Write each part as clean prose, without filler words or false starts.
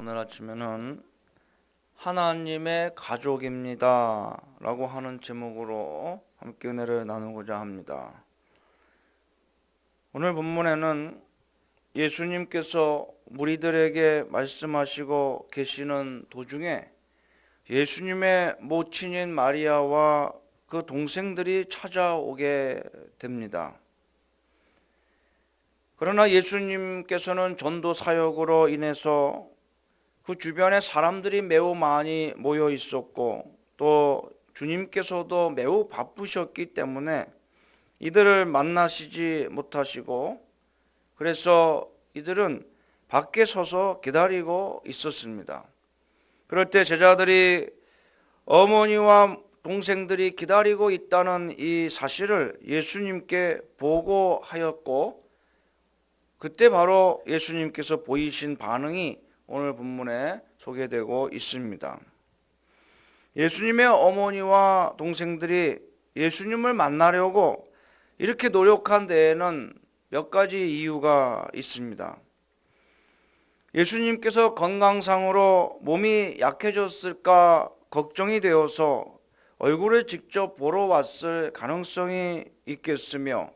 오늘 아침에는 하나님의 가족입니다 라고 하는 제목으로 함께 은혜를 나누고자 합니다. 오늘 본문에는 예수님께서 무리들에게 말씀하시고 계시는 도중에 예수님의 모친인 마리아와 그 동생들이 찾아오게 됩니다. 그러나 예수님께서는 전도 사역으로 인해서 그 주변에 사람들이 매우 많이 모여 있었고 또 주님께서도 매우 바쁘셨기 때문에 이들을 만나시지 못하시고, 그래서 이들은 밖에 서서 기다리고 있었습니다. 그럴 때 제자들이 어머니와 동생들이 기다리고 있다는 이 사실을 예수님께 보고하였고, 그때 바로 예수님께서 보이신 반응이 오늘 본문에 소개되고 있습니다. 예수님의 어머니와 동생들이 예수님을 만나려고 이렇게 노력한 데에는 몇 가지 이유가 있습니다. 예수님께서 건강상으로 몸이 약해졌을까 걱정이 되어서 얼굴을 직접 보러 왔을 가능성이 있겠으며,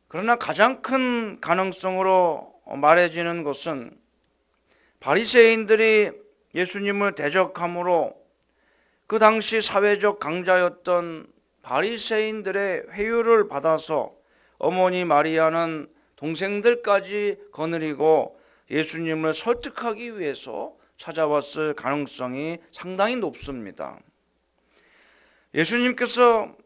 그러나 가장 큰 가능성으로 말해지는 것은 바리새인들이 예수님을 대적함으로 그 당시 사회적 강자였던 바리새인들의 회유를 받아서 어머니 마리아는 동생들까지 거느리고 예수님을 설득하기 위해서 찾아왔을 가능성이 상당히 높습니다. 예수님께서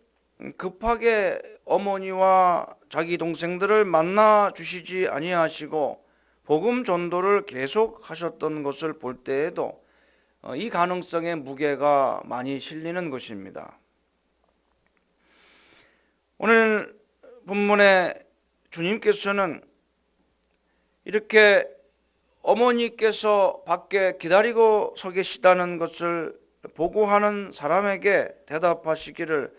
급하게 어머니와 자기 동생들을 만나 주시지 아니하시고 복음 전도를 계속 하셨던 것을 볼 때에도 이 가능성의 무게가 많이 실리는 것입니다. 오늘 본문에 주님께서는 이렇게 어머니께서 밖에 기다리고 서 계시다는 것을 보고하는 사람에게 대답하시기를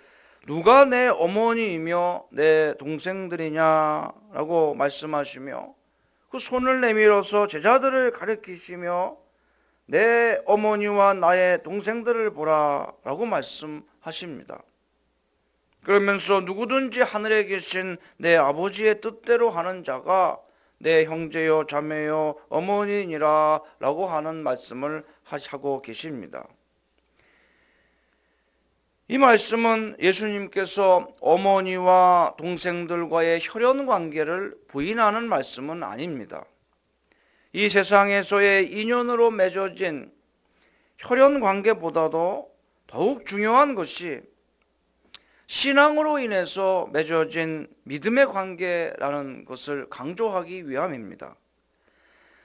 누가 내 어머니이며 내 동생들이냐라고 말씀하시며, 그 손을 내밀어서 제자들을 가리키시며 내 어머니와 나의 동생들을 보라라고 말씀하십니다. 그러면서 누구든지 하늘에 계신 내 아버지의 뜻대로 하는 자가 내 형제요 자매요 어머니니라 라고 하는 말씀을 하고 계십니다. 이 말씀은 예수님께서 어머니와 동생들과의 혈연 관계를 부인하는 말씀은 아닙니다. 이 세상에서의 인연으로 맺어진 혈연 관계보다도 더욱 중요한 것이 신앙으로 인해서 맺어진 믿음의 관계라는 것을 강조하기 위함입니다.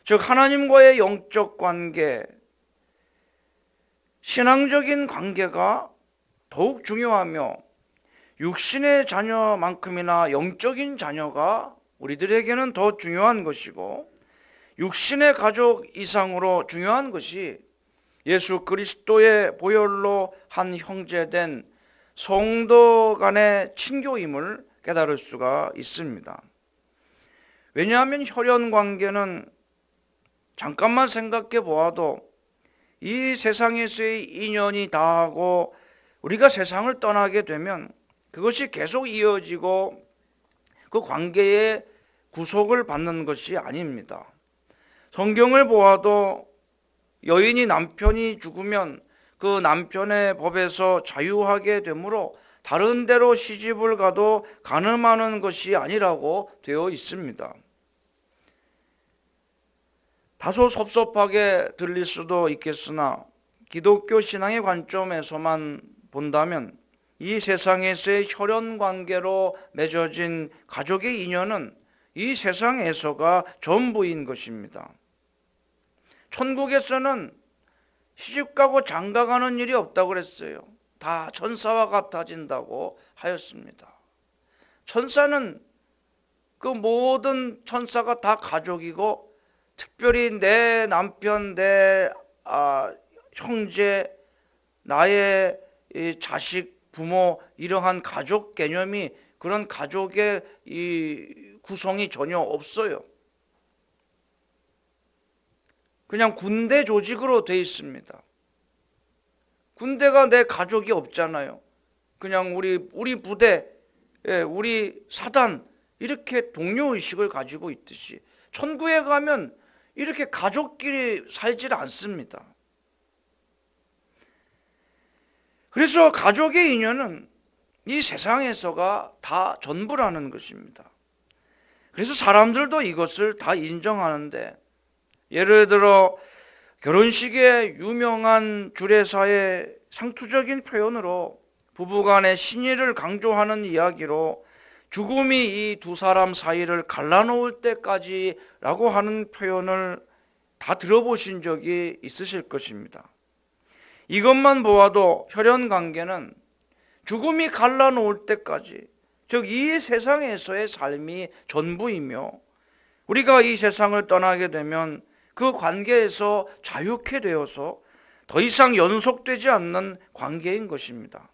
즉 하나님과의 영적 관계, 신앙적인 관계가 더욱 중요하며 육신의 자녀만큼이나 영적인 자녀가 우리들에게는 더 중요한 것이고, 육신의 가족 이상으로 중요한 것이 예수 그리스도의 보혈로 한 형제된 성도 간의 친교임을 깨달을 수가 있습니다. 왜냐하면 혈연 관계는 잠깐만 생각해 보아도 이 세상에서의 인연이 다하고 우리가 세상을 떠나게 되면 그것이 계속 이어지고 그 관계의 구속을 받는 것이 아닙니다. 성경을 보아도 여인이 남편이 죽으면 그 남편의 법에서 자유하게 되므로 다른 데로 시집을 가도 간음하는 것이 아니라고 되어 있습니다. 다소 섭섭하게 들릴 수도 있겠으나 기독교 신앙의 관점에서만 본다면 이 세상에서의 혈연 관계로 맺어진 가족의 인연은 이 세상에서가 전부인 것입니다. 천국에서는 시집가고 장가가는 일이 없다고 그랬어요. 다 천사와 같아진다고 하였습니다. 천사는 그 모든 천사가 다 가족이고, 특별히 내 남편, 내 형제, 나의 자식, 부모, 이러한 가족 개념이, 그런 가족의 이 구성이 전혀 없어요. 그냥 군대 조직으로 돼 있습니다. 군대가 내 가족이 없잖아요. 그냥 우리 부대, 우리 사단 이렇게 동료의식을 가지고 있듯이 천국에 가면 이렇게 가족끼리 살질 않습니다. 그래서 가족의 인연은 이 세상에서가 다 전부라는 것입니다. 그래서 사람들도 이것을 다 인정하는데, 예를 들어 결혼식의 유명한 주례사의 상투적인 표현으로 부부간의 신의를 강조하는 이야기로 죽음이 이 두 사람 사이를 갈라놓을 때까지라고 하는 표현을 다 들어보신 적이 있으실 것입니다. 이것만 보아도 혈연관계는 죽음이 갈라놓을 때까지, 즉 이 세상에서의 삶이 전부이며, 우리가 이 세상을 떠나게 되면 그 관계에서 자유케 되어서 더 이상 연속되지 않는 관계인 것입니다.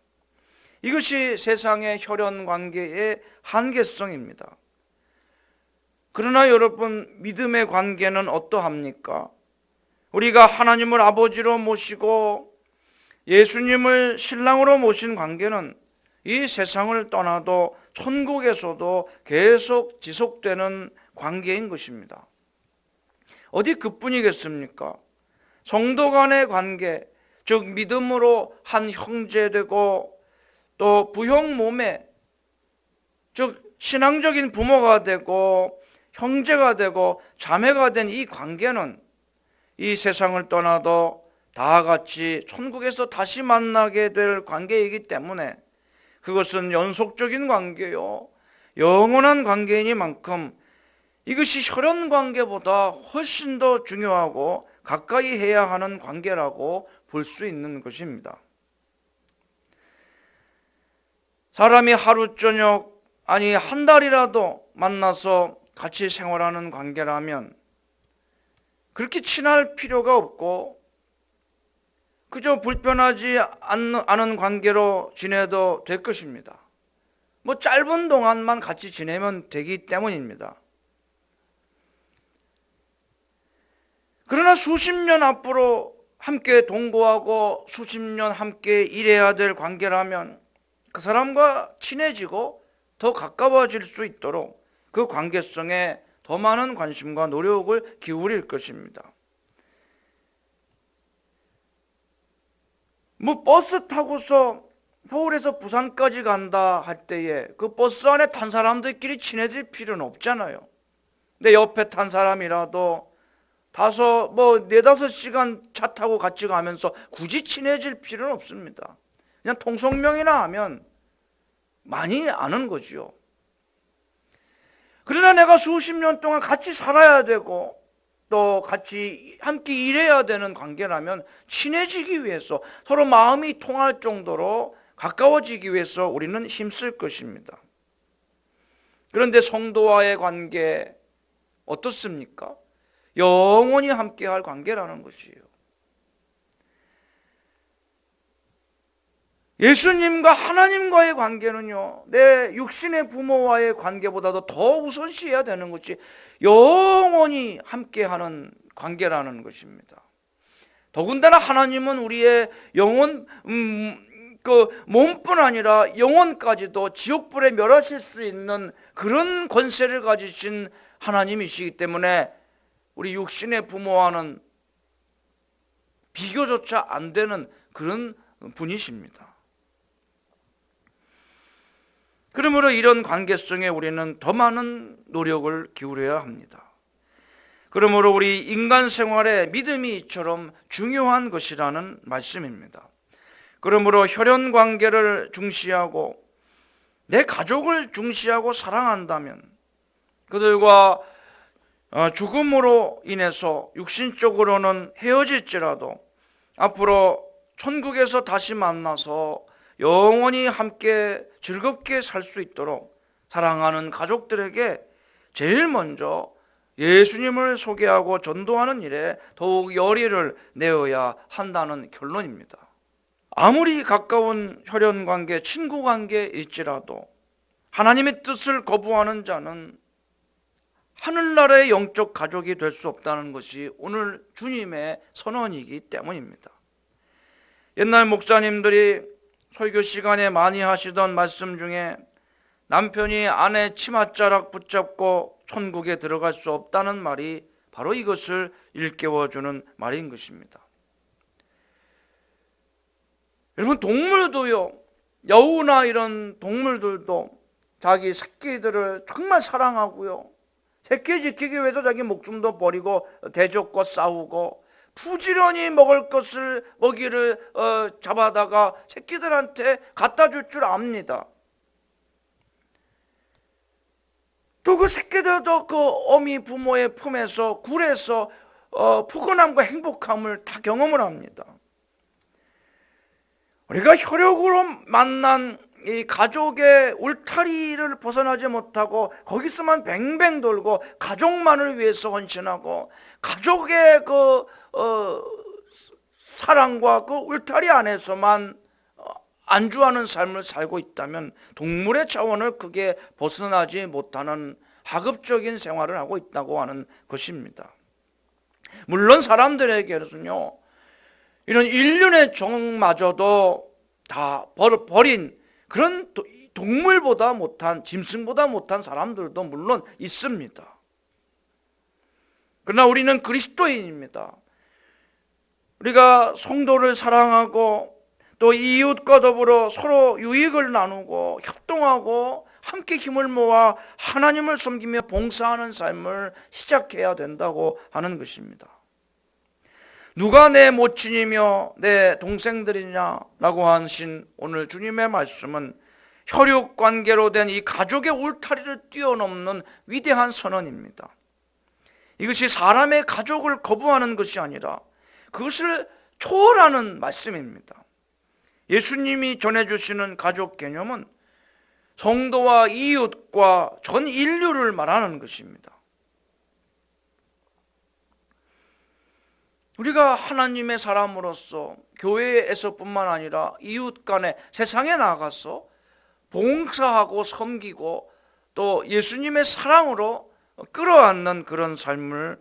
이것이 세상의 혈연관계의 한계성입니다. 그러나 여러분, 믿음의 관계는 어떠합니까? 우리가 하나님을 아버지로 모시고 예수님을 신랑으로 모신 관계는 이 세상을 떠나도 천국에서도 계속 지속되는 관계인 것입니다. 어디 그뿐이겠습니까? 성도 간의 관계, 즉 믿음으로 한 형제되고 또 부형 몸에, 즉 신앙적인 부모가 되고 형제가 되고 자매가 된 이 관계는 이 세상을 떠나도 다 같이 천국에서 다시 만나게 될 관계이기 때문에 그것은 연속적인 관계요, 영원한 관계이니만큼 이것이 혈연 관계보다 훨씬 더 중요하고 가까이 해야 하는 관계라고 볼 수 있는 것입니다. 사람이 하루 저녁, 아니 한 달이라도 만나서 같이 생활하는 관계라면 그렇게 친할 필요가 없고 그저 불편하지 않은 관계로 지내도 될 것입니다. 뭐 짧은 동안만 같이 지내면 되기 때문입니다. 그러나 수십 년 앞으로 함께 동거하고 수십 년 함께 일해야 될 관계라면 그 사람과 친해지고 더 가까워질 수 있도록 그 관계성에 더 많은 관심과 노력을 기울일 것입니다. 뭐 버스 타고서 서울에서 부산까지 간다 할 때에 그 버스 안에 탄 사람들끼리 친해질 필요는 없잖아요. 내 옆에 탄 사람이라도 네다섯 시간 차 타고 같이 가면서 굳이 친해질 필요는 없습니다. 그냥 통성명이나 하면 많이 아는 거지요. 그러나 내가 수십 년 동안 같이 살아야 되고 또 같이 함께 일해야 되는 관계라면 친해지기 위해서, 서로 마음이 통할 정도로 가까워지기 위해서 우리는 힘쓸 것입니다. 그런데 성도와의 관계 어떻습니까? 영원히 함께할 관계라는 것이에요. 예수님과 하나님과의 관계는요, 내 육신의 부모와의 관계보다도 더 우선시해야 되는 것이 영원히 함께하는 관계라는 것입니다. 더군다나 하나님은 우리의 영혼, 그 몸뿐 아니라 영혼까지도 지옥불에 멸하실 수 있는 그런 권세를 가지신 하나님이시기 때문에 우리 육신의 부모와는 비교조차 안 되는 그런 분이십니다. 그러므로 이런 관계성에 우리는 더 많은 노력을 기울여야 합니다. 그러므로 우리 인간 생활에 믿음이 이처럼 중요한 것이라는 말씀입니다. 그러므로 혈연 관계를 중시하고 내 가족을 중시하고 사랑한다면 그들과 죽음으로 인해서 육신적으로는 헤어질지라도 앞으로 천국에서 다시 만나서 영원히 함께 즐겁게 살 수 있도록 사랑하는 가족들에게 제일 먼저 예수님을 소개하고 전도하는 일에 더욱 열의를 내어야 한다는 결론입니다. 아무리 가까운 혈연관계, 친구관계일지라도 하나님의 뜻을 거부하는 자는 하늘나라의 영적 가족이 될 수 없다는 것이 오늘 주님의 선언이기 때문입니다. 옛날 목사님들이 설교 시간에 많이 하시던 말씀 중에 남편이 아내 치맛자락 붙잡고 천국에 들어갈 수 없다는 말이 바로 이것을 일깨워주는 말인 것입니다. 여러분, 동물도요, 여우나 이런 동물들도 자기 새끼들을 정말 사랑하고요, 새끼 지키기 위해서 자기 목숨도 버리고 대적과 싸우고 부지런히 먹을 것을 먹이를 잡아다가 새끼들한테 갖다 줄 줄 압니다. 또 그 새끼들도 그 어미 부모의 품에서 굴에서 포근함과 행복함을 다 경험을 합니다. 우리가 혈육으로 만난 이 가족의 울타리를 벗어나지 못하고 거기서만 뱅뱅 돌고 가족만을 위해서 헌신하고 가족의 그 사랑과 그 울타리 안에서만 안주하는 삶을 살고 있다면 동물의 차원을 크게 벗어나지 못하는 하급적인 생활을 하고 있다고 하는 것입니다. 물론 사람들에게는요, 이런 인륜의 정마저도 다 버린 그런 동물보다 못한, 짐승보다 못한 사람들도 물론 있습니다. 그러나 우리는 그리스도인입니다. 우리가 성도를 사랑하고 또 이웃과 더불어 서로 유익을 나누고 협동하고 함께 힘을 모아 하나님을 섬기며 봉사하는 삶을 시작해야 된다고 하는 것입니다. 누가 내 모친이며 내 동생들이냐라고 하신 오늘 주님의 말씀은 혈육 관계로 된 이 가족의 울타리를 뛰어넘는 위대한 선언입니다. 이것이 사람의 가족을 거부하는 것이 아니라 그것을 초월하는 말씀입니다. 예수님이 전해주시는 가족 개념은 성도와 이웃과 전 인류를 말하는 것입니다. 우리가 하나님의 사람으로서 교회에서뿐만 아니라 이웃 간에 세상에 나가서 봉사하고 섬기고 또 예수님의 사랑으로 끌어안는 그런 삶을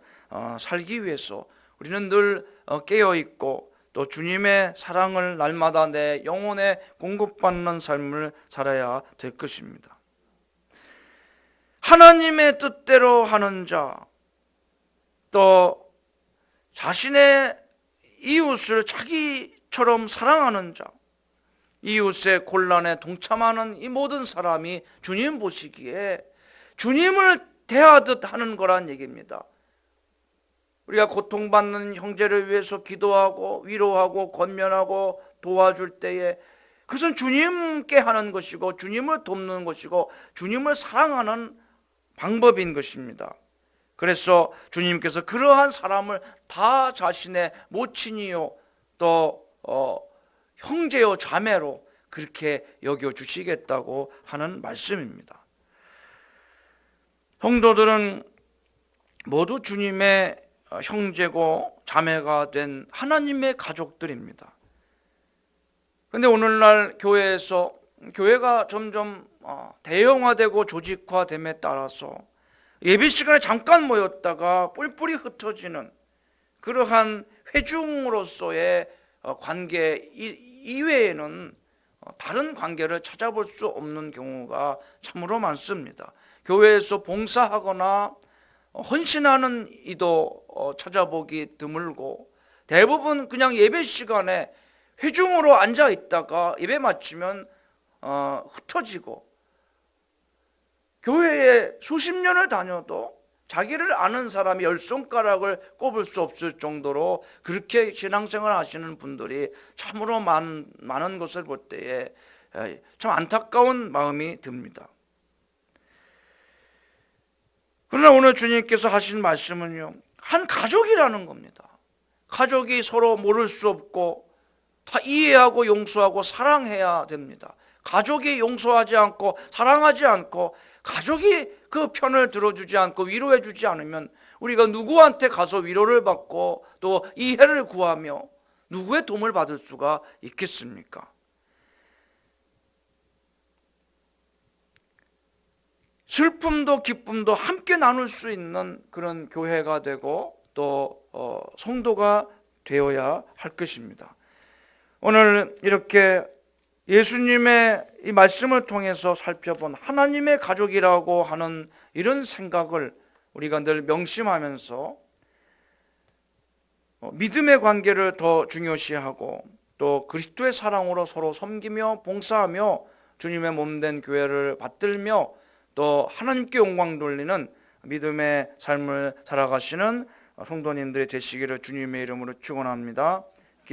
살기 위해서 우리는 늘 깨어있고 또 주님의 사랑을 날마다 내 영혼에 공급받는 삶을 살아야 될 것입니다. 하나님의 뜻대로 하는 자, 또 자신의 이웃을 자기처럼 사랑하는 자, 이웃의 곤란에 동참하는 이 모든 사람이 주님 보시기에 주님을 대하듯 하는 거란 얘기입니다. 우리가 고통받는 형제를 위해서 기도하고 위로하고 권면하고 도와줄 때에 그것은 주님께 하는 것이고 주님을 돕는 것이고 주님을 사랑하는 방법인 것입니다. 그래서 주님께서 그러한 사람을 다 자신의 모친이요 또 형제요 자매로 그렇게 여겨주시겠다고 하는 말씀입니다. 성도들은 모두 주님의 형제고 자매가 된 하나님의 가족들입니다. 그런데 오늘날 교회가 점점 대형화되고 조직화됨에 따라서 예배 시간에 잠깐 모였다가 뿔뿔이 흩어지는 그러한 회중으로서의 관계 이외에는 다른 관계를 찾아볼 수 없는 경우가 참으로 많습니다. 교회에서 봉사하거나 헌신하는 이도 찾아보기 드물고 대부분 그냥 예배 시간에 회중으로 앉아 있다가 예배 마치면 흩어지고 교회에 수십 년을 다녀도 자기를 아는 사람이 10손가락을 꼽을 수 없을 정도로 그렇게 신앙생활 하시는 분들이 참으로 많은 것을 볼 때에 참 안타까운 마음이 듭니다. 그러나 오늘 주님께서 하신 말씀은요, 한 가족이라는 겁니다. 가족이 서로 모를 수 없고 다 이해하고 용서하고 사랑해야 됩니다. 가족이 용서하지 않고 사랑하지 않고 가족이 그 편을 들어주지 않고 위로해주지 않으면 우리가 누구한테 가서 위로를 받고 또 이해를 구하며 누구의 도움을 받을 수가 있겠습니까? 슬픔도 기쁨도 함께 나눌 수 있는 그런 교회가 되고 또 성도가 되어야 할 것입니다. 오늘 이렇게 예수님의 이 말씀을 통해서 살펴본 하나님의 가족이라고 하는 이런 생각을 우리가 늘 명심하면서 믿음의 관계를 더 중요시하고 또 그리스도의 사랑으로 서로 섬기며 봉사하며 주님의 몸된 교회를 받들며 또 하나님께 영광 돌리는 믿음의 삶을 살아가시는 성도님들이 되시기를 주님의 이름으로 축원합니다.